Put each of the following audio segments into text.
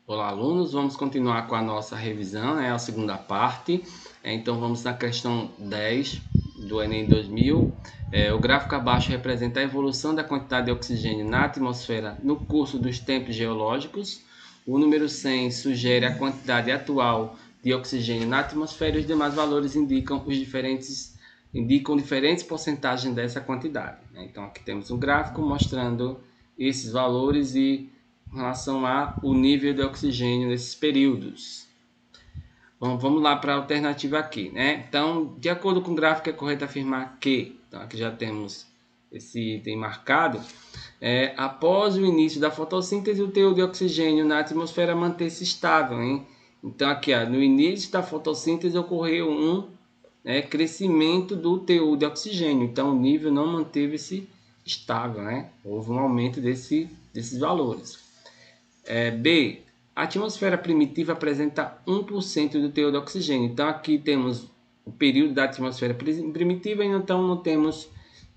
Olá, alunos. Vamos continuar com a nossa revisão, a segunda parte. Então, vamos na questão 10 do Enem 2000. O gráfico abaixo representa a evolução da quantidade de oxigênio na atmosfera no curso dos tempos geológicos. O número 100 sugere a quantidade atual de oxigênio na atmosfera e os demais valores indicam diferentes porcentagens dessa quantidade. Então, aqui temos um gráfico mostrando esses valores e em relação ao nível de oxigênio nesses períodos. Bom, vamos lá para a alternativa aqui, Então, de acordo com o gráfico, é correto afirmar que, então aqui já temos esse item marcado, após o início da fotossíntese, o teor de oxigênio na atmosfera mantém-se estável, Então, aqui, no início da fotossíntese ocorreu um crescimento do teor de oxigênio, então o nível não manteve-se estável, Houve um aumento desses valores. B. A atmosfera primitiva apresenta 1% do teor de oxigênio. Então, aqui temos o período da atmosfera primitiva e então não temos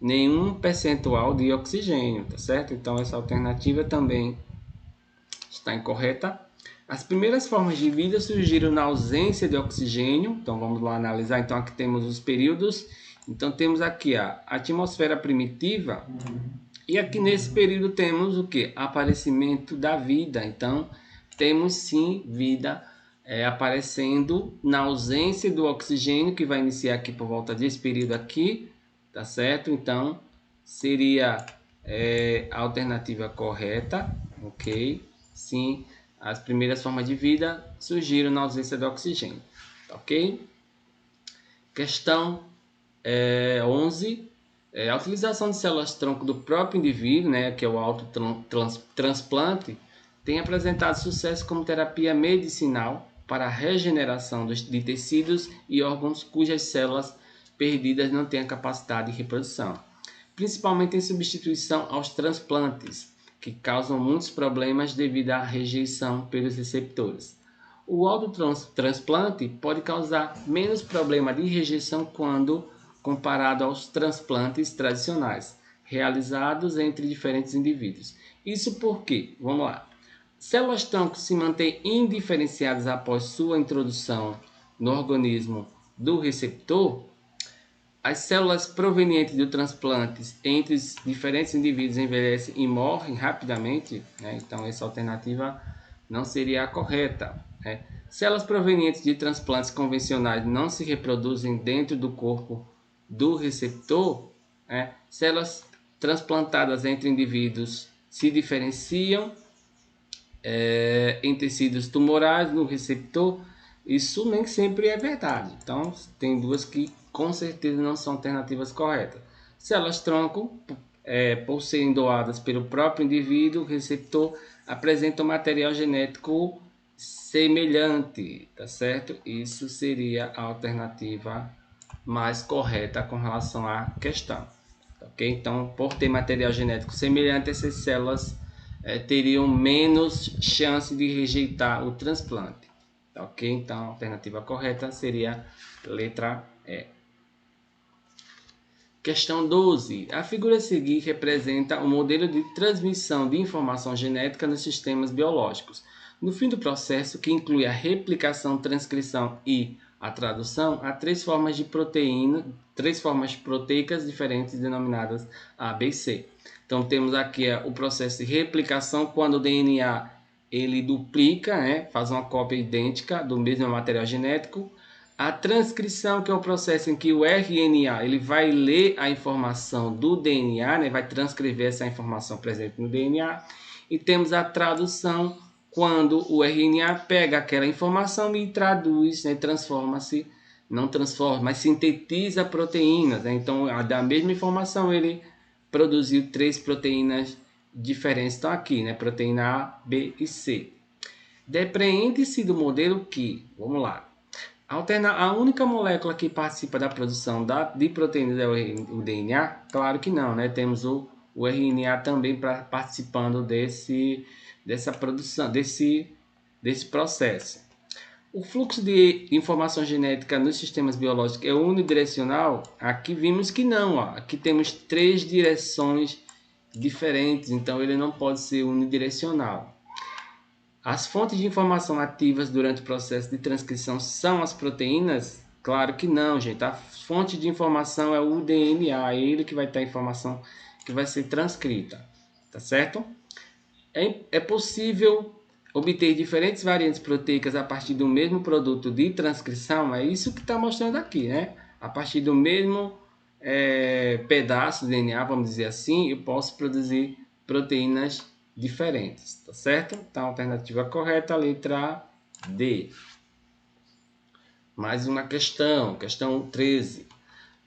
nenhum percentual de oxigênio, tá certo? Então, essa alternativa também está incorreta. As primeiras formas de vida surgiram na ausência de oxigênio. Então, vamos lá analisar. Então, aqui temos os períodos. Então, temos aqui a atmosfera primitiva. E aqui nesse período temos o que? Aparecimento da vida. Então, temos sim vida aparecendo na ausência do oxigênio, que vai iniciar aqui por volta desse período aqui, tá certo? Então, seria a alternativa correta, ok? Sim, as primeiras formas de vida surgiram na ausência do oxigênio, ok? Questão 11. A utilização de células-tronco do próprio indivíduo, que é o autotransplante, tem apresentado sucesso como terapia medicinal para a regeneração de tecidos e órgãos cujas células perdidas não têm a capacidade de reprodução, principalmente em substituição aos transplantes, que causam muitos problemas devido à rejeição pelos receptores. O autotransplante pode causar menos problema de rejeição quando comparado aos transplantes tradicionais, realizados entre diferentes indivíduos. Isso porque, vamos lá, células-tronco se mantêm indiferenciadas após sua introdução no organismo do receptor. As células provenientes do transplante entre os diferentes indivíduos envelhecem e morrem rapidamente, Então essa alternativa não seria a correta. Células provenientes de transplantes convencionais não se reproduzem dentro do corpo do receptor. Células transplantadas entre indivíduos se diferenciam em tecidos tumorais no receptor. Isso nem sempre é verdade. Então, tem duas que com certeza não são alternativas corretas. Células-tronco, por serem doadas pelo próprio indivíduo, receptor, apresentam material genético semelhante, tá certo? Isso seria a alternativa mais correta com relação à questão. Ok? Então, por ter material genético semelhante, essas células teriam menos chance de rejeitar o transplante. Ok? Então, a alternativa correta seria letra E. Questão 12. A figura a seguir representa um modelo de transmissão de informação genética nos sistemas biológicos. No fim do processo, que inclui a replicação, transcrição e a tradução, há três formas proteicas diferentes denominadas A, B e C. Então temos aqui o processo de replicação, quando o DNA ele duplica, faz uma cópia idêntica do mesmo material genético. A transcrição, que é o processo em que o RNA ele vai ler a informação do DNA, vai transcrever essa informação presente no DNA. E temos a tradução, quando o RNA pega aquela informação e traduz, transforma-se, não transforma, mas sintetiza proteínas. Então, da mesma informação, ele produziu três proteínas diferentes. Estão aqui, proteína A, B e C. Depreende-se do modelo que, vamos lá, a única molécula que participa da produção de proteínas é o DNA? Claro que não, Temos o RNA também participando dessa produção, desse processo. O fluxo de informação genética nos sistemas biológicos é unidirecional? Aqui vimos que não, Aqui temos três direções diferentes, então ele não pode ser unidirecional. As fontes de informação ativas durante o processo de transcrição são as proteínas? Claro que não, gente. A fonte de informação é o DNA, é ele que vai ter a informação que vai ser transcrita, tá certo? É possível obter diferentes variantes proteicas a partir do mesmo produto de transcrição? É isso que está mostrando aqui, né? A partir do mesmo pedaço de DNA, vamos dizer assim, eu posso produzir proteínas diferentes, tá certo? Então, a alternativa correta, a letra D. Mais uma questão 13.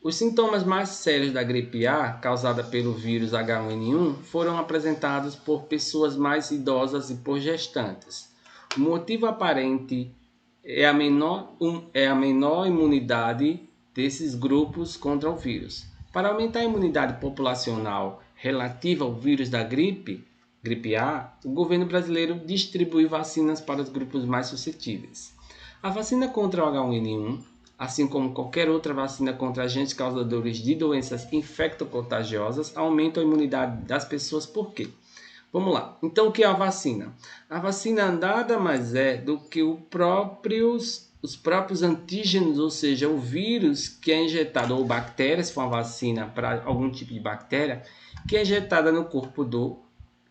Os sintomas mais sérios da gripe A, causada pelo vírus H1N1, foram apresentados por pessoas mais idosas e por gestantes. O motivo aparente é a menor imunidade desses grupos contra o vírus. Para aumentar a imunidade populacional relativa ao vírus da gripe A, o governo brasileiro distribui vacinas para os grupos mais suscetíveis. A vacina contra o H1N1, assim como qualquer outra vacina contra agentes causadores de doenças infectocontagiosas, aumenta a imunidade das pessoas. Por quê? Vamos lá. Então, o que é a vacina? A vacina nada mais é do que os próprios antígenos, ou seja, o vírus que é injetado, ou bactéria, se for uma vacina para algum tipo de bactéria, que é injetada no corpo do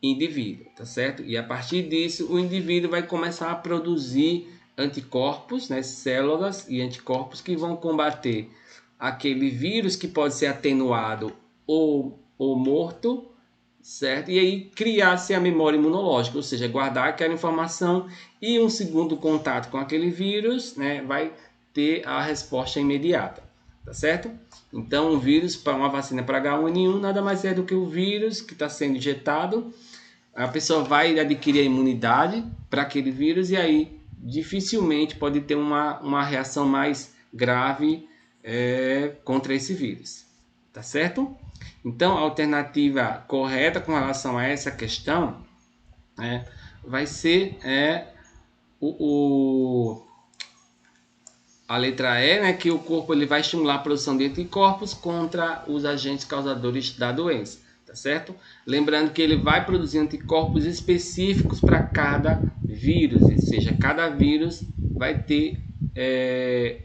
indivíduo, tá certo? E a partir disso, o indivíduo vai começar a produzir anticorpos, né, células e anticorpos que vão combater aquele vírus que pode ser atenuado ou morto, certo? E aí criar-se a memória imunológica, ou seja, guardar aquela informação e um segundo contato com aquele vírus, né, vai ter a resposta imediata, tá certo? Então, o vírus para uma vacina para H1N1 nada mais é do que o vírus que está sendo injetado. A pessoa vai adquirir a imunidade para aquele vírus e aí dificilmente pode ter uma reação mais grave contra esse vírus, tá certo? Então, a alternativa correta com relação a essa questão vai ser a letra E, né, que o corpo ele vai estimular a produção de anticorpos contra os agentes causadores da doença, tá certo? Lembrando que ele vai produzir anticorpos específicos para cada vírus, ou seja, cada vírus vai ter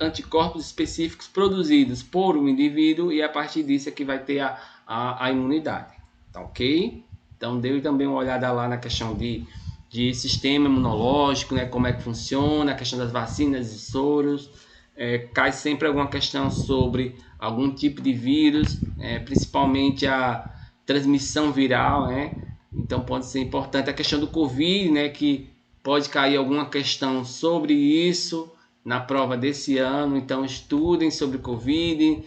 anticorpos específicos produzidos por um indivíduo e a partir disso é que vai ter a imunidade, tá ok? Então, dê também uma olhada lá na questão de sistema imunológico, né, como é que funciona, a questão das vacinas e soros. Cai sempre alguma questão sobre algum tipo de vírus, principalmente a transmissão viral, né? Então pode ser importante a questão do Covid, né? Que pode cair alguma questão sobre isso na prova desse ano. Então estudem sobre Covid,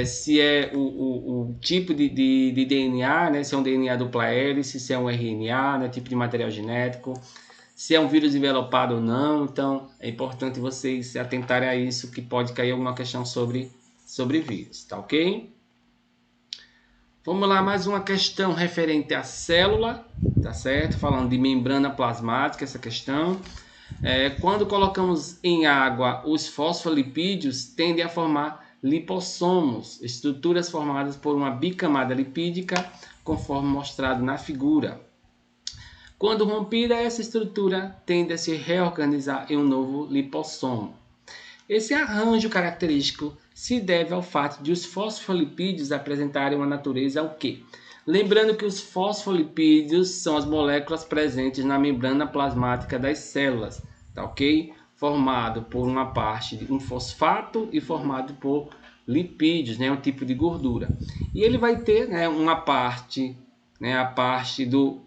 se é o tipo de DNA, né? Se é um DNA dupla hélice, se é um RNA, né? Tipo de material genético, se é um vírus envelopado ou não. Então é importante vocês se atentarem a isso, que pode cair alguma questão sobre vírus, tá ok? Vamos lá, mais uma questão referente à célula, tá certo? Falando de membrana plasmática, essa questão. Quando colocamos em água, os fosfolipídios tendem a formar lipossomos, estruturas formadas por uma bicamada lipídica, conforme mostrado na figura. Quando rompida, essa estrutura tende a se reorganizar em um novo lipossomo. Esse arranjo característico se deve ao fato de os fosfolipídios apresentarem uma natureza o quê? Lembrando que os fosfolipídios são as moléculas presentes na membrana plasmática das células, tá ok? Formado por uma parte de um fosfato e formado por lipídios, né, um tipo de gordura. E ele vai ter, né, uma parte, né, a parte do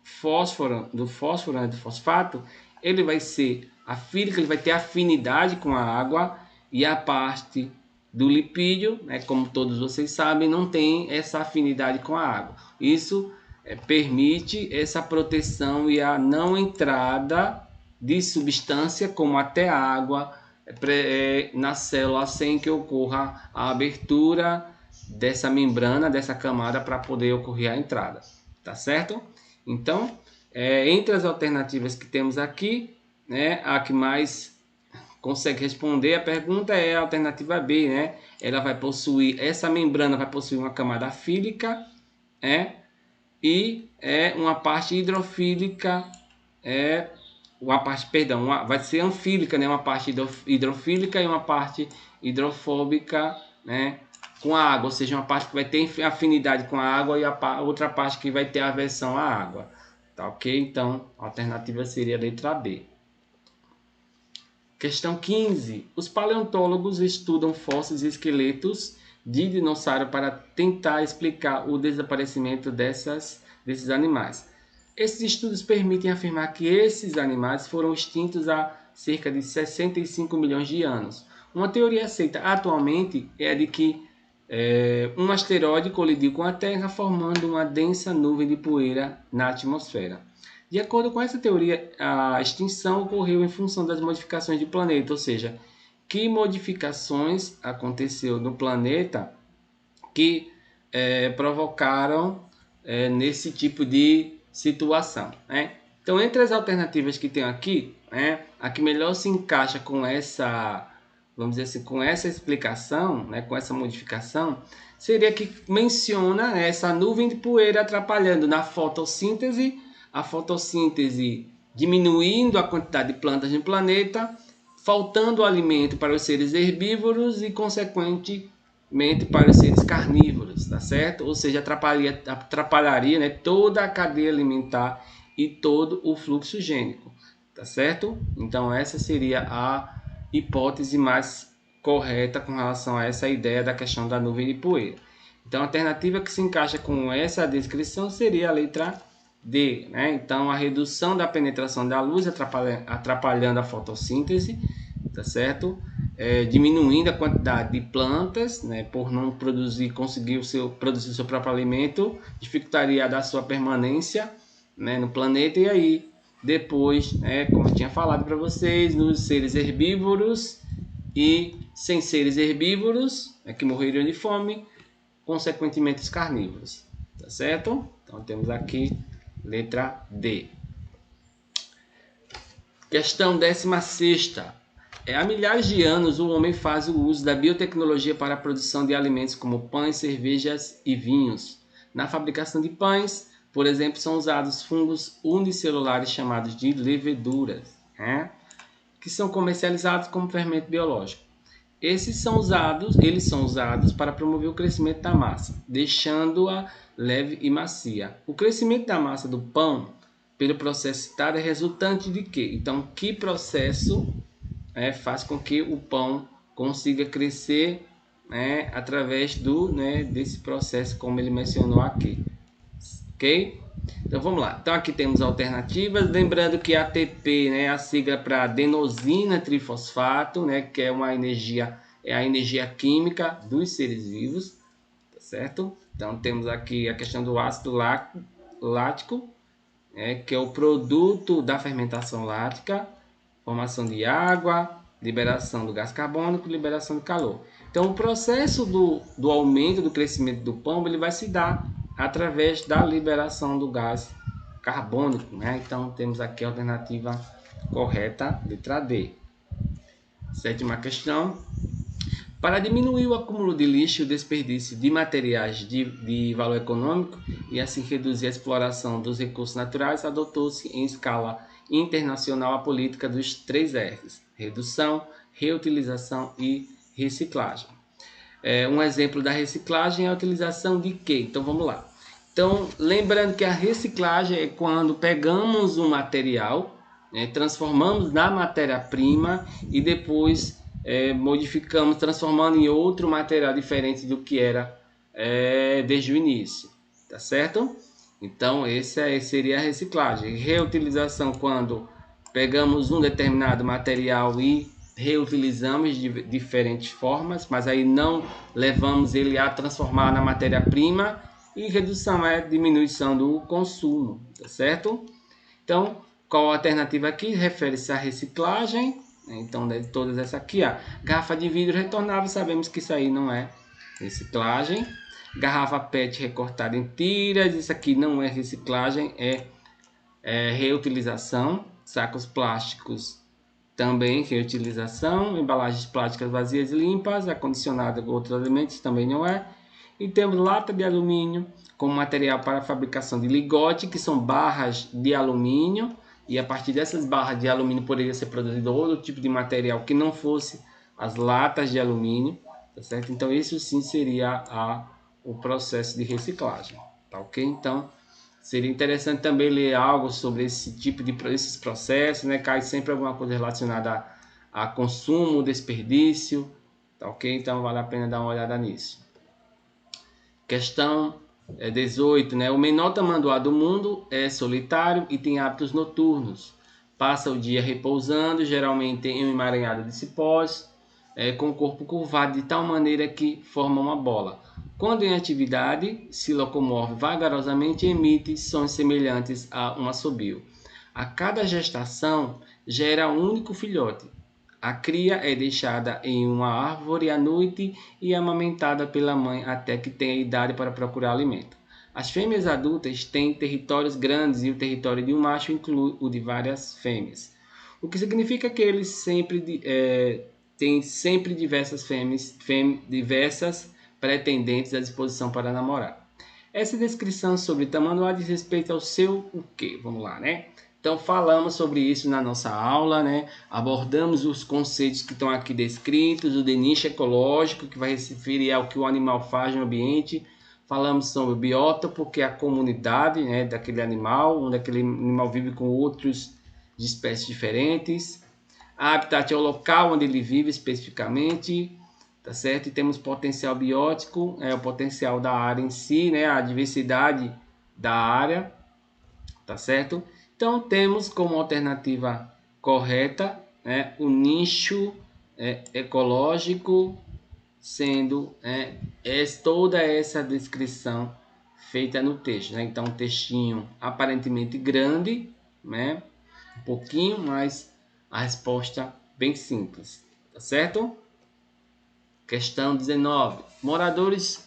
fósforo, do fosfato, ele vai ser afílico, ele vai ter afinidade com a água, e a parte do lipídio, né, como todos vocês sabem, não tem essa afinidade com a água. Isso permite essa proteção e a não entrada de substância como até água na célula, sem que ocorra a abertura dessa membrana, dessa camada, para poder ocorrer a entrada, tá certo? Então, entre as alternativas que temos aqui, né, a que mais consegue responder a pergunta é a alternativa B, né? Ela vai possuir, essa membrana vai possuir uma camada afílica, e uma parte hidrofílica vai ser anfílica, né? Uma parte hidrofílica e uma parte hidrofóbica, né? Com a água, ou seja, uma parte que vai ter afinidade com a água e a outra parte que vai ter aversão à água. Tá ok? Então, a alternativa seria a letra B. Questão 15. Os paleontólogos estudam fósseis e esqueletos de dinossauro para tentar explicar o desaparecimento desses animais. Esses estudos permitem afirmar que esses animais foram extintos há cerca de 65 milhões de anos. Uma teoria aceita atualmente é a de que um asteroide colidiu com a Terra, formando uma densa nuvem de poeira na atmosfera. De acordo com essa teoria, a extinção ocorreu em função das modificações do planeta, ou seja, que modificações aconteceu no planeta que provocaram nesse tipo de situação, né? Então, entre as alternativas que tem aqui, né, a que melhor se encaixa com essa, vamos dizer assim, com essa explicação, né, com essa modificação, seria que menciona essa nuvem de poeira atrapalhando na fotossíntese, a fotossíntese diminuindo a quantidade de plantas no planeta, faltando alimento para os seres herbívoros e, consequentemente, para os seres carnívoros, tá certo? Ou seja, atrapalharia, né, toda a cadeia alimentar e todo o fluxo gênico, tá certo? Então essa seria a hipótese mais correta com relação a essa ideia da questão da nuvem de poeira. Então a alternativa que se encaixa com essa descrição seria a letra D, né? Então a redução da penetração da luz atrapalhando a fotossíntese, tá certo? Diminuindo a quantidade de plantas, né, por não conseguir produzir o seu próprio alimento, dificultaria a da sua permanência, né, no planeta. E aí depois, né, como eu tinha falado para vocês, nos seres herbívoros e sem seres herbívoros, né, que morreriam de fome, consequentemente os carnívoros, tá certo? Então temos aqui letra D. Questão 16ª. Há milhares de anos, o homem faz o uso da biotecnologia para a produção de alimentos como pães, cervejas e vinhos. Na fabricação de pães, por exemplo, são usados fungos unicelulares chamados de leveduras, né, que são comercializados como fermento biológico. Eles são usados para promover o crescimento da massa, deixando-a leve e macia. O crescimento da massa do pão, pelo processo citado, é resultante de quê? Então, que processo faz com que o pão consiga crescer, né, através desse processo, como ele mencionou aqui, ok? Então vamos lá. Então aqui temos alternativas, lembrando que ATP, né, é a sigla para adenosina trifosfato, né, que é a energia química dos seres vivos, tá certo? Então temos aqui a questão do ácido lático, que é o produto da fermentação lática, formação de água, liberação do gás carbônico, liberação de calor. Então, o processo do aumento do crescimento do pão, ele vai se dar através da liberação do gás carbônico, né? Então, temos aqui a alternativa correta, letra D. 7ª questão. Para diminuir o acúmulo de lixo e o desperdício de materiais de valor econômico e assim reduzir a exploração dos recursos naturais, adotou-se em escala internacional a política dos 3 R's: redução, reutilização e reciclagem. Um exemplo da reciclagem é a utilização de quê? Então vamos lá. Então, lembrando que a reciclagem é quando pegamos um material, né, transformamos na matéria-prima e depois modificamos, transformando em outro material diferente do que era desde o início, tá certo? Então, seria a reciclagem. Reutilização, quando pegamos um determinado material e reutilizamos de diferentes formas, mas aí não levamos ele a transformar na matéria-prima. E redução é diminuição do consumo, tá certo? Então, qual a alternativa aqui? Refere-se à reciclagem. Então, de todas essas aqui, garrafa de vidro retornável, sabemos que isso aí não é reciclagem. Garrafa PET recortada em tiras, isso aqui não é reciclagem, é reutilização. Sacos plásticos, também reutilização. Embalagens plásticas vazias e limpas, acondicionado com outros alimentos, também não é. E temos lata de alumínio como material para a fabricação de ligote, que são barras de alumínio, e a partir dessas barras de alumínio poderia ser produzido outro tipo de material que não fosse as latas de alumínio, tá certo? Então isso sim seria o processo de reciclagem, tá ok? Então seria interessante também ler algo sobre esse tipo de esses processos, né? Cai sempre alguma coisa relacionada a consumo, desperdício, tá ok? Então vale a pena dar uma olhada nisso. Questão 18, né? O menor tamanduá do mundo é solitário e tem hábitos noturnos. Passa o dia repousando, geralmente em um emaranhado de cipós, com o corpo curvado de tal maneira que forma uma bola. Quando em atividade, se locomove vagarosamente e emite sons semelhantes a um assobio. A cada gestação gera um único filhote. A cria é deixada em uma árvore à noite e amamentada pela mãe até que tenha idade para procurar alimento. As fêmeas adultas têm territórios grandes e o território de um macho inclui o de várias fêmeas, o que significa que eles têm sempre diversas diversas pretendentes à disposição para namorar. Essa descrição sobre tamanduá diz respeito ao seu o quê? Vamos lá, né? Então falamos sobre isso na nossa aula, né? Abordamos os conceitos que estão aqui descritos, o de nicho ecológico, que vai se referir ao que o animal faz no ambiente. Falamos sobre o biótopo, que é a comunidade, né, daquele animal, onde aquele animal vive com outros de espécies diferentes. A habitat é o local onde ele vive especificamente, tá certo? E temos potencial biótico, o potencial da área em si, né? A diversidade da área, tá certo? Então temos como alternativa correta, né, o nicho ecológico, sendo toda essa descrição feita no texto, né? Então um textinho aparentemente grande, né? Um pouquinho, mas a resposta bem simples, tá certo? Questão 19. Moradores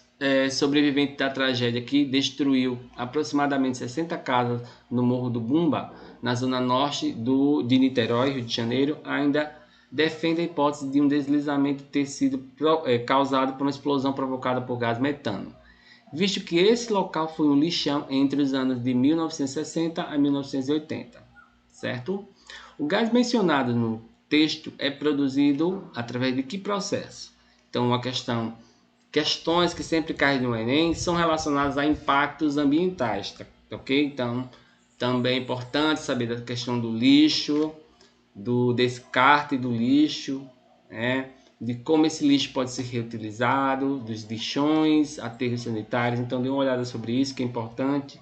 sobreviventes da tragédia que destruiu aproximadamente 60 casas no Morro do Bumba, na zona norte de Niterói, Rio de Janeiro, ainda defendem a hipótese de um deslizamento ter sido causado por uma explosão provocada por gás metano, visto que esse local foi um lixão entre os anos de 1960 a 1980, certo? O gás mencionado no texto é produzido através de que processo? Então, questões que sempre caem no Enem são relacionadas a impactos ambientais, tá? Ok? Então, também é importante saber da questão do lixo, do descarte do lixo, né? De como esse lixo pode ser reutilizado, dos lixões, aterros sanitários. Então, dê uma olhada sobre isso, que é importante,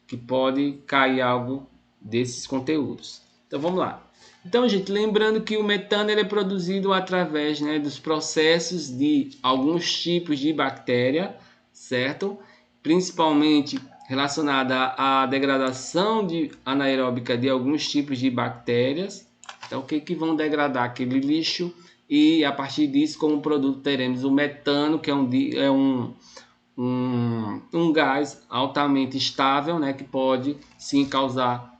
que pode cair algo desses conteúdos. Então, vamos lá. Então, gente, lembrando que o metano ele é produzido através, né, dos processos de alguns tipos de bactéria, certo? Principalmente relacionada à degradação anaeróbica de alguns tipos de bactérias. Então, o que vão degradar aquele lixo? E a partir disso, como produto, teremos o metano, que é um gás altamente estável, né, que pode sim causar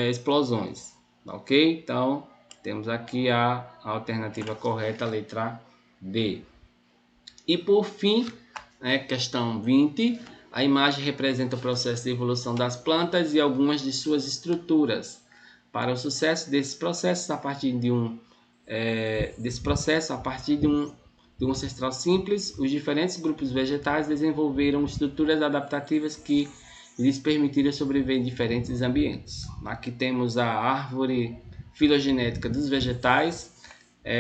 explosões. Ok? Então, temos aqui a alternativa correta, a letra D. E por fim, questão 20, a imagem representa o processo de evolução das plantas e algumas de suas estruturas. Para o sucesso desse processo, a partir de um ancestral simples, os diferentes grupos vegetais desenvolveram estruturas adaptativas que lhes permitiram sobreviver em diferentes ambientes. Aqui temos a árvore filogenética dos vegetais.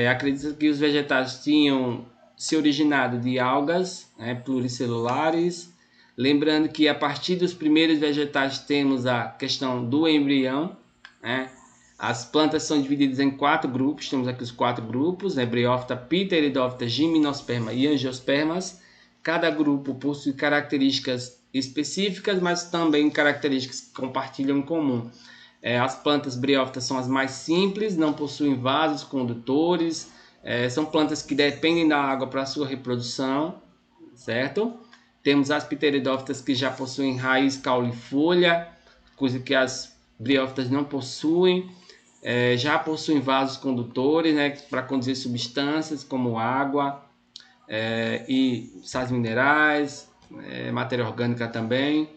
Acredita que os vegetais tinham se originado de algas, pluricelulares. Lembrando que a partir dos primeiros vegetais temos a questão do embrião, né? As plantas são divididas em 4 grupos, temos aqui os 4 grupos, Bryophyta, Pteridophyta, Gymnosperma e Angiospermas. Cada grupo possui características específicas, mas também características que compartilham em comum. As plantas briófitas são as mais simples, não possuem vasos condutores, são plantas que dependem da água para sua reprodução, certo? Temos as pteridófitas que já possuem raiz, caule e folha, coisa que as briófitas não possuem. Já possuem vasos condutores, né, para conduzir substâncias como água e sais minerais, matéria orgânica também.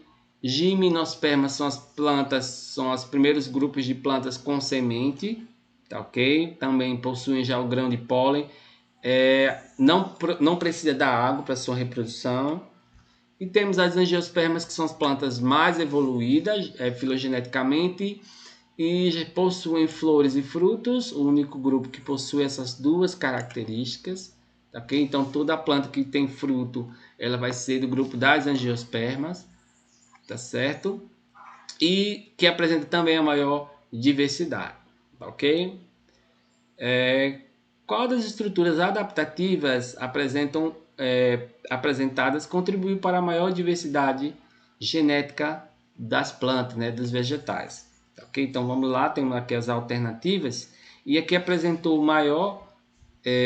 Gimnospermas são os primeiros grupos de plantas com semente, tá ok? Também possuem já o grão de pólen. Não precisa da água para sua reprodução. E temos as angiospermas, que são as plantas mais evoluídas filogeneticamente e possuem flores e frutos, o único grupo que possui essas duas características. Okay? Então, toda planta que tem fruto, ela vai ser do grupo das angiospermas, tá certo? E que apresenta também a maior diversidade, ok? Qual das estruturas adaptativas apresentadas contribuiu para a maior diversidade genética das plantas, né, dos vegetais? Ok? Então vamos lá, temos aqui as alternativas e aqui apresentou maior,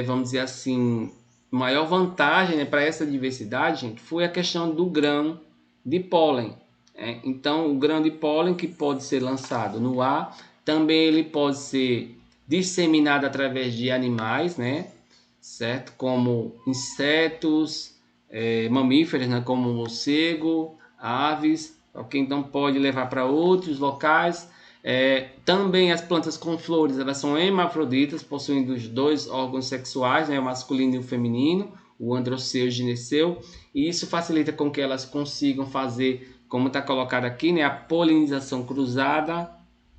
vamos dizer assim, maior vantagem, né, para essa diversidade, gente, foi a questão do grão de pólen. Então o grão de pólen que pode ser lançado no ar, também ele pode ser disseminado através de animais, né, certo? Como insetos, mamíferos, né, como morcego, aves, ok? Então pode levar para outros locais. Também as plantas com flores, elas são hermafroditas, possuindo os dois órgãos sexuais, né, o masculino e o feminino, o androceu e o gineceu, e isso facilita com que elas consigam fazer, como está colocado aqui, né, a polinização cruzada,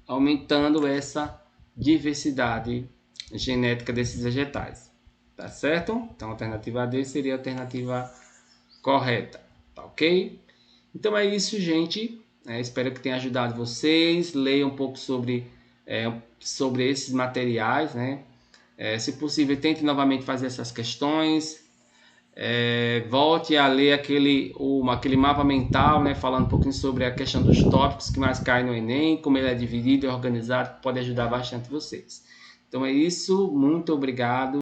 aumentando essa diversidade genética desses vegetais. Tá certo? Então a alternativa D seria a alternativa correta. Tá ok? Então é isso, gente. Espero que tenha ajudado vocês. Leiam um pouco sobre esses materiais, né? Se possível, tente novamente fazer essas questões. Volte a ler aquele mapa mental, né? Falando um pouquinho sobre a questão dos tópicos que mais caem no Enem, como ele é dividido e organizado, pode ajudar bastante vocês. Então é isso. Muito obrigado.